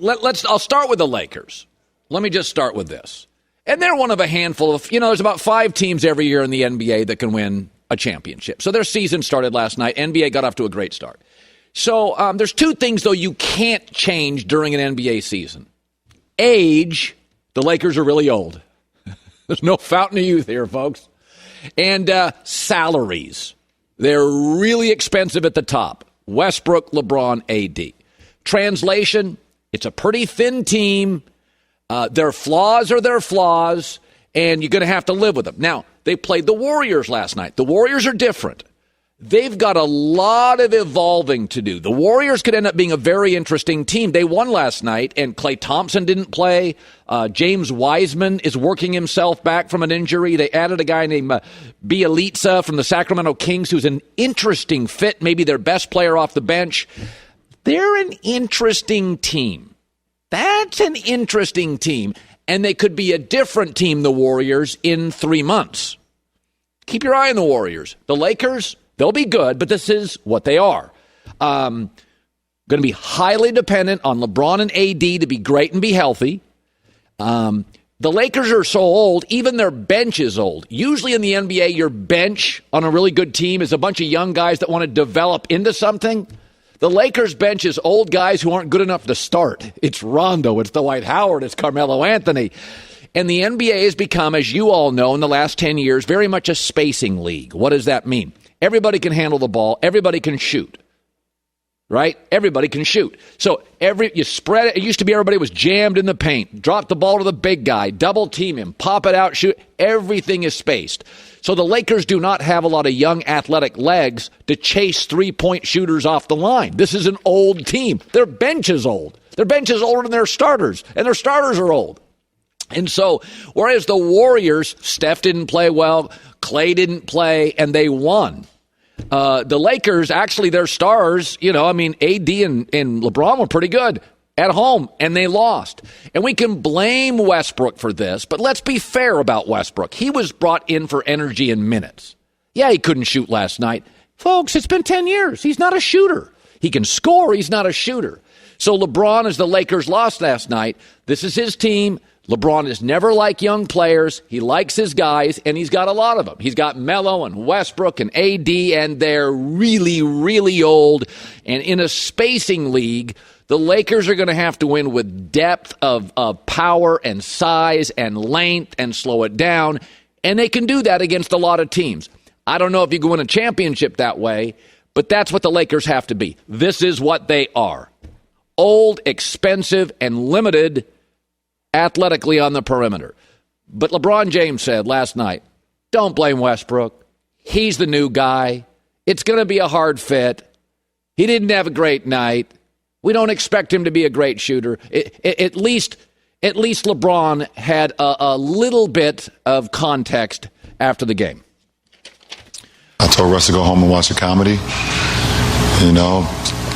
I'll start with the Lakers. Let me just start with this. And they're one of a handful of, there's about 5 teams every year in the NBA that can win a championship. So their season started last night. NBA got off to a great start. So there's 2 things, though, you can't change during an NBA season. Age, the Lakers are really old. There's no fountain of youth here, folks. And salaries, they're really expensive at the top. Westbrook, LeBron, AD. Translation, it's a pretty thin team. Their flaws are their flaws, and you're going to have to live with them. Now, they played the Warriors last night. The Warriors are different. They've got a lot of evolving to do. The Warriors could end up being a very interesting team. They won last night, and Klay Thompson didn't play. James Wiseman is working himself back from an injury. They added a guy named Bielitsa from the Sacramento Kings, who's an interesting fit, maybe their best player off the bench. They're an interesting team. That's an interesting team, and they could be a different team, the Warriors, in 3 months. Keep your eye on the Warriors. The Lakers, they'll be good, but this is what they are. Going to be highly dependent on LeBron and AD to be great and be healthy. The Lakers are so old, even their bench is old. Usually in the NBA, your bench on a really good team is a bunch of young guys that want to develop into something. The Lakers bench is old guys who aren't good enough to start. It's Rondo, it's Dwight Howard, it's Carmelo Anthony. And the NBA has become, as you all know, in the last 10 years, very much a spacing league. What does that mean? Everybody can handle the ball. Everybody can shoot. Right? Everybody can shoot. So you spread it. It used to be everybody was jammed in the paint. Drop the ball to the big guy. Double team him. Pop it out. Shoot. Everything is spaced. So the Lakers do not have a lot of young athletic legs to chase three-point shooters off the line. This is an old team. Their bench is old. Their bench is older than their starters. And their starters are old. And so, whereas the Warriors, Steph didn't play well, Klay didn't play, and they won. The Lakers, actually, their stars, AD and LeBron were pretty good at home, and they lost. And we can blame Westbrook for this, but let's be fair about Westbrook. He was brought in for energy and minutes. Yeah, he couldn't shoot last night. Folks, it's been 10 years. He's not a shooter. He can score. He's not a shooter. So LeBron, as the Lakers lost last night, this is his team. LeBron is never like young players. He likes his guys, and he's got a lot of them. He's got Melo and Westbrook and AD, and they're really, really old. And in a spacing league, the Lakers are going to have to win with depth of power and size and length and slow it down, and they can do that against a lot of teams. I don't know if you can win a championship that way, but that's what the Lakers have to be. This is what they are. Old, expensive, and limited athletically on the perimeter. But LeBron James said last night, don't blame Westbrook. He's the new guy. It's going to be a hard fit. He didn't have a great night. We don't expect him to be a great shooter. At least LeBron had a little bit of context after the game. I told Russ to go home and watch a comedy.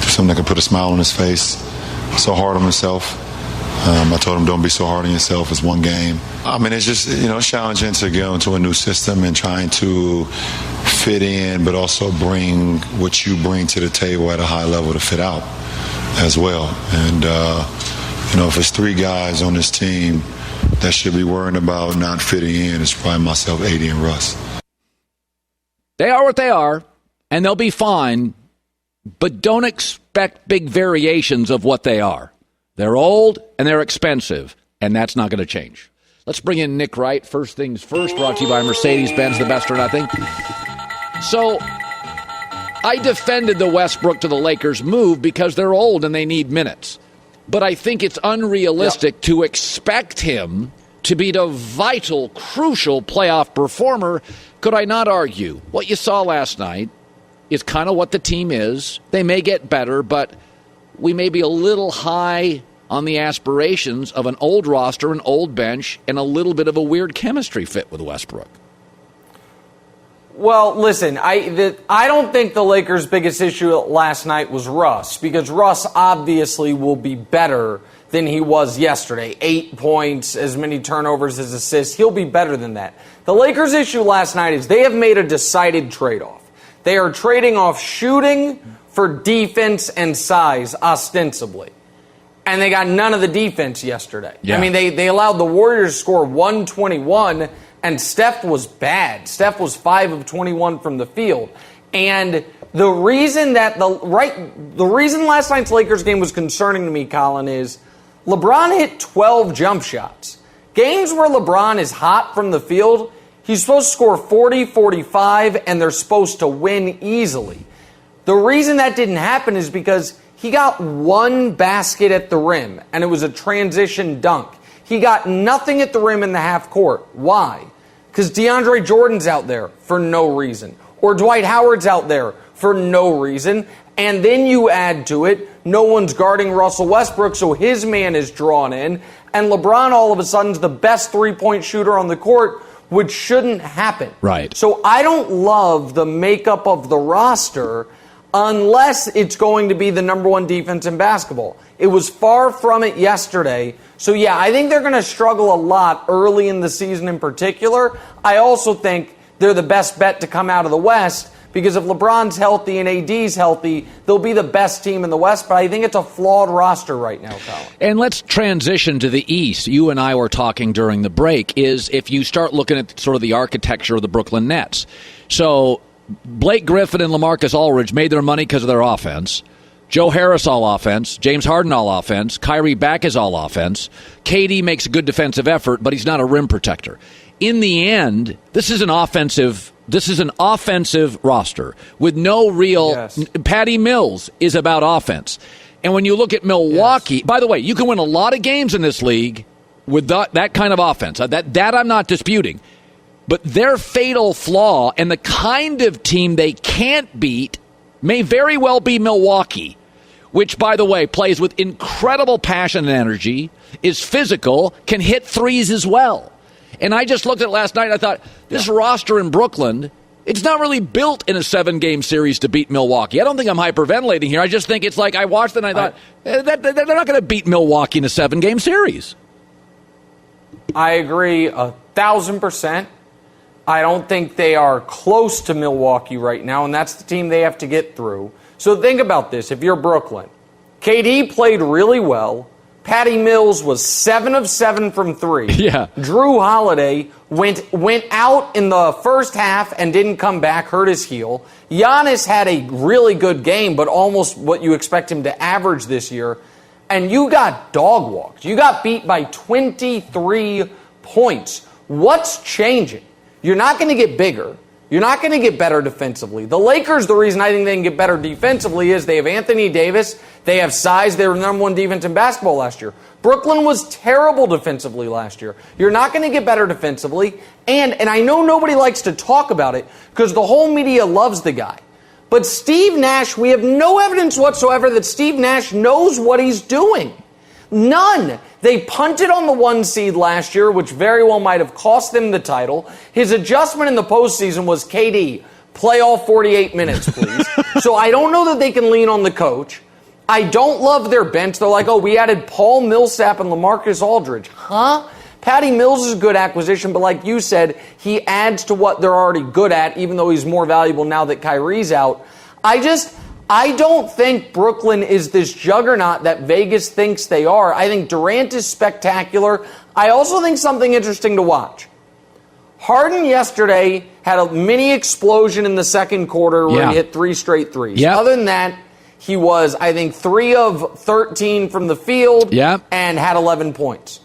Something that could put a smile on his face. So hard on himself. I told him, don't be so hard on yourself. It's one game. It's just, challenging to go into a new system and trying to fit in, but also bring what you bring to the table at a high level to fit out as well. And, if it's 3 guys on this team that should be worrying about not fitting in, it's probably myself, AD, and Russ. They are what they are, and they'll be fine, but don't expect big variations of what they are. They're old and they're expensive, and that's not going to change. Let's bring in Nick Wright. First things first, brought to you by Mercedes-Benz, the best or nothing. So I defended the Westbrook to the Lakers move because they're old and they need minutes. But I think it's unrealistic to expect him to be the vital, crucial playoff performer. Could I not argue what you saw last night is kind of what the team is. They may get better, but we may be a little high on the aspirations of an old roster, an old bench, and a little bit of a weird chemistry fit with Westbrook. Well, listen, I don't think the Lakers' biggest issue last night was Russ, because Russ obviously will be better than he was yesterday. 8 points, as many turnovers as assists. He'll be better than that. The Lakers' issue last night is they have made a decided trade-off. They are trading off shooting for defense and size, ostensibly. And they got none of the defense yesterday. Yeah. I mean, they allowed the Warriors to score 121, and Steph was bad. Steph was 5 of 21 from the field. And the reason last night's Lakers game was concerning to me, Colin, is LeBron hit 12 jump shots. Games where LeBron is hot from the field, he's supposed to score 40, 45, and they're supposed to win easily. The reason that didn't happen is because he got one basket at the rim, and it was a transition dunk. He got nothing at the rim in the half court. Why? Because DeAndre Jordan's out there for no reason. Or Dwight Howard's out there for no reason. And then you add to it, no one's guarding Russell Westbrook, so his man is drawn in. And LeBron all of a sudden is the best three-point shooter on the court, which shouldn't happen. Right. So I don't love the makeup of the roster unless it's going to be the number one defense in basketball. It was far from it yesterday. So, yeah, I think they're going to struggle a lot early in the season in particular. I also think they're the best bet to come out of the West because if LeBron's healthy and AD's healthy, they'll be the best team in the West. But I think it's a flawed roster right now, Colin. And let's transition to the East. You and I were talking during the break is if you start looking at sort of the architecture of the Brooklyn Nets. So Blake Griffin and LaMarcus Aldridge made their money because of their offense. Joe Harris all offense. James Harden all offense. Kyrie back is all offense. KD makes a good defensive effort, but he's not a rim protector. In the end, this is an offensive roster with no real. Yes. Patty Mills is about offense. And when you look at Milwaukee, yes. By the way, you can win a lot of games in this league with that kind of offense. That I'm not disputing. But their fatal flaw and the kind of team they can't beat may very well be Milwaukee, which, by the way, plays with incredible passion and energy, is physical, can hit threes as well. And I just looked at it last night and I thought, this roster in Brooklyn, it's not really built in a 7-game series to beat Milwaukee. I don't think I'm hyperventilating here. I just think it's like I watched it and I thought, they're not going to beat Milwaukee in a 7-game series. I agree 1,000%. I don't think they are close to Milwaukee right now, and that's the team they have to get through. So think about this. If you're Brooklyn, KD played really well. Patty Mills was 7 of 7 from 3. Yeah. Drew Holiday went out in the first half and didn't come back, hurt his heel. Giannis had a really good game, but almost what you expect him to average this year. And you got dog walked. You got beat by 23 points. What's changing? You're not going to get bigger. You're not going to get better defensively. The Lakers, the reason I think they can get better defensively is they have Anthony Davis. They have size. They were the number one defense in basketball last year. Brooklyn was terrible defensively last year. You're not going to get better defensively. And I know nobody likes to talk about it because the whole media loves the guy. But Steve Nash, we have no evidence whatsoever that Steve Nash knows what he's doing. None. They punted on the 1 seed last year, which very well might have cost them the title. His adjustment in the postseason was, KD, play all 48 minutes, please. So I don't know that they can lean on the coach. I don't love their bench. They're like, oh, we added Paul Millsap and LaMarcus Aldridge. Huh? Patty Mills is a good acquisition, but like you said, he adds to what they're already good at, even though he's more valuable now that Kyrie's out. I don't think Brooklyn is this juggernaut that Vegas thinks they are. I think Durant is spectacular. I also think something interesting to watch. Harden yesterday had a mini explosion in the second quarter where he hit 3 straight threes. Yep. Other than that, he was, I think, 3 of 13 from the field and had 11 points.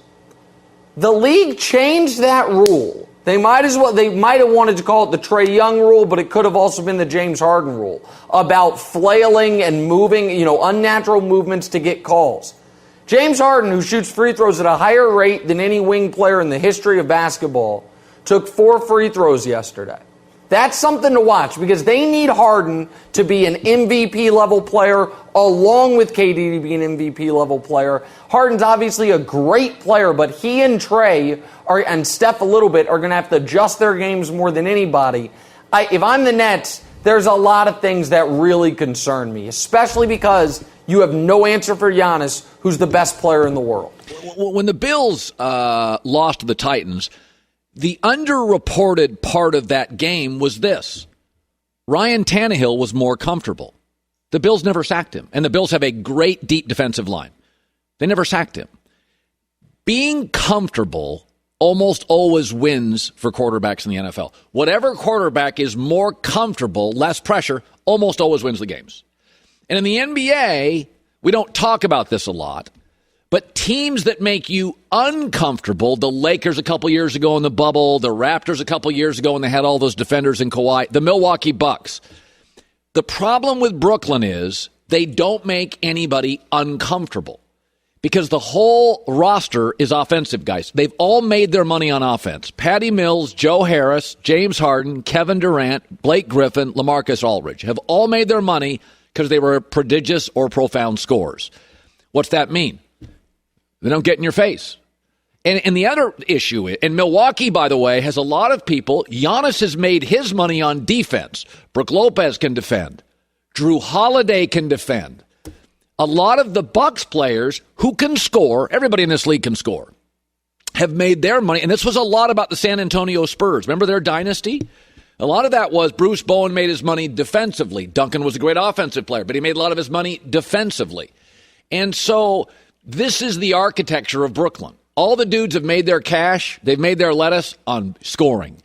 The league changed that rule. They might have wanted to call it the Trae Young rule, but it could have also been the James Harden rule about flailing and moving, unnatural movements to get calls. James Harden, who shoots free throws at a higher rate than any wing player in the history of basketball, took 4 free throws yesterday. That's something to watch because they need Harden to be an MVP-level player along with KD to be an MVP-level player. Harden's obviously a great player, but he and Trae and Steph a little bit are going to have to adjust their games more than anybody. If I'm the Nets, there's a lot of things that really concern me, especially because you have no answer for Giannis, who's the best player in the world. When the Bills lost to the Titans, the underreported part of that game was this. Ryan Tannehill was more comfortable. The Bills never sacked him, and the Bills have a great deep defensive line. They never sacked him. Being comfortable almost always wins for quarterbacks in the NFL. Whatever quarterback is more comfortable, less pressure, almost always wins the games. And in the NBA, we don't talk about this a lot, but teams that make you uncomfortable, the Lakers a couple years ago in the bubble, the Raptors a couple years ago when they had all those defenders in Kawhi, the Milwaukee Bucks. The problem with Brooklyn is they don't make anybody uncomfortable because the whole roster is offensive guys. They've all made their money on offense. Patty Mills, Joe Harris, James Harden, Kevin Durant, Blake Griffin, LaMarcus Aldridge have all made their money because they were prodigious or profound scorers. What's that mean? They don't get in your face. And the other issue is, and Milwaukee, by the way, has a lot of people. Giannis has made his money on defense. Brook Lopez can defend. Drew Holiday can defend. A lot of the Bucks players who can score, everybody in this league can score, have made their money. And this was a lot about the San Antonio Spurs. Remember their dynasty? A lot of that was Bruce Bowen made his money defensively. Duncan was a great offensive player, but he made a lot of his money defensively. And so this is the architecture of Brooklyn. All the dudes have made their cash. They've made their lettuce on scoring.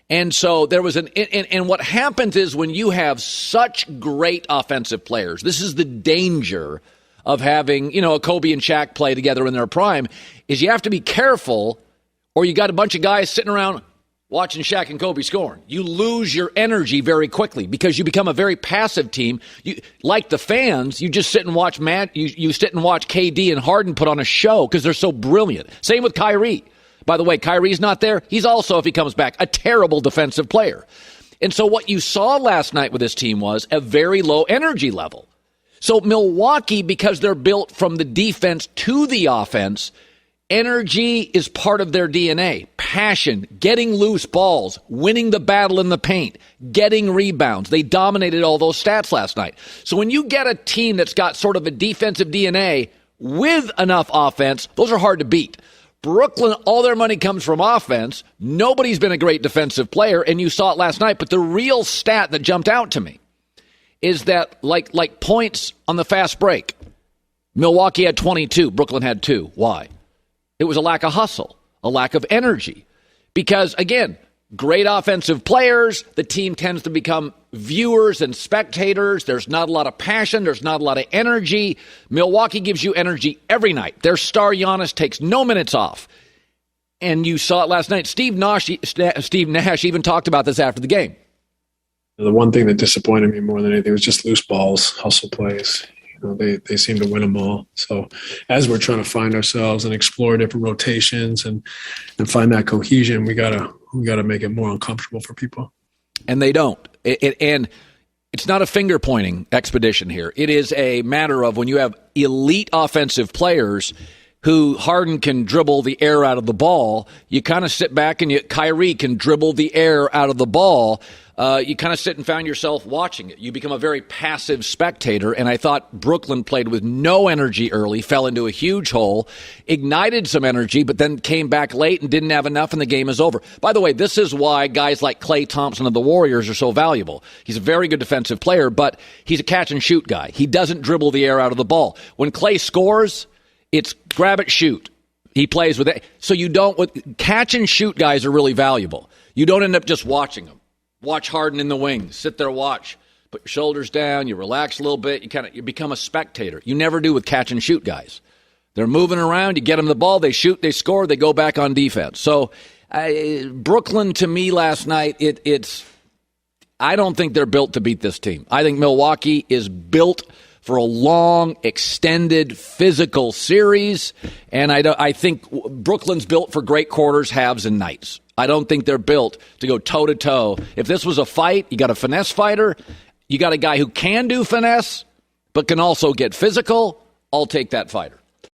And so there was and what happens is when you have such great offensive players, this is the danger of having, a Kobe and Shaq play together in their prime, is you have to be careful or you got a bunch of guys sitting around watching Shaq and Kobe scoring. You lose your energy very quickly because you become a very passive team. You, like the fans, you just sit and watch you sit and watch KD and Harden put on a show because they're so brilliant. Same with Kyrie. By the way, Kyrie's not there. He's also, if he comes back, a terrible defensive player. And so what you saw last night with this team was a very low energy level. So Milwaukee, because they're built from the defense to the offense, energy is part of their DNA. Passion, getting loose balls, winning the battle in the paint, getting rebounds. They dominated all those stats last night. So when you get a team that's got sort of a defensive DNA with enough offense, those are hard to beat. Brooklyn, all their money comes from offense. Nobody's been a great defensive player, and you saw it last night. But the real stat that jumped out to me is that, like points on the fast break, Milwaukee had 22, Brooklyn had 2. Why? It was a lack of hustle, a lack of energy. Because, again, great offensive players, the team tends to become viewers and spectators. There's not a lot of passion. There's not a lot of energy. Milwaukee gives you energy every night. Their star Giannis takes no minutes off. And you saw it last night. Steve Nash even talked about this after the game. The one thing that disappointed me more than anything was just loose balls, hustle plays. They seem to win them all. So as we're trying to find ourselves and explore different rotations and find that cohesion, we gotta make it more uncomfortable for people. And they don't. And it's not a finger-pointing expedition here. It is a matter of when you have elite offensive players who Harden can dribble the air out of the ball, you kind of sit back and Kyrie can dribble the air out of the ball. You kind of sit and find yourself watching it. You become a very passive spectator, and I thought Brooklyn played with no energy early, fell into a huge hole, ignited some energy, but then came back late and didn't have enough, and the game is over. By the way, this is why guys like Klay Thompson of the Warriors are so valuable. He's a very good defensive player, but he's a catch-and-shoot guy. He doesn't dribble the air out of the ball. When Klay scores, it's grab it, shoot. He plays with it. So catch-and-shoot guys are really valuable. You don't end up just watching them. Watch Harden in the wing. Sit there, watch. Put your shoulders down. You relax a little bit. You become a spectator. You never do with catch and shoot guys. They're moving around. You get them the ball. They shoot. They score. They go back on defense. So Brooklyn, to me, last night, I don't think they're built to beat this team. I think Milwaukee is built for a long, extended, physical series, and I think Brooklyn's built for great quarters, halves, and nights. I don't think they're built to go toe-to-toe. If this was a fight, you got a finesse fighter, you got a guy who can do finesse, but can also get physical, I'll take that fighter.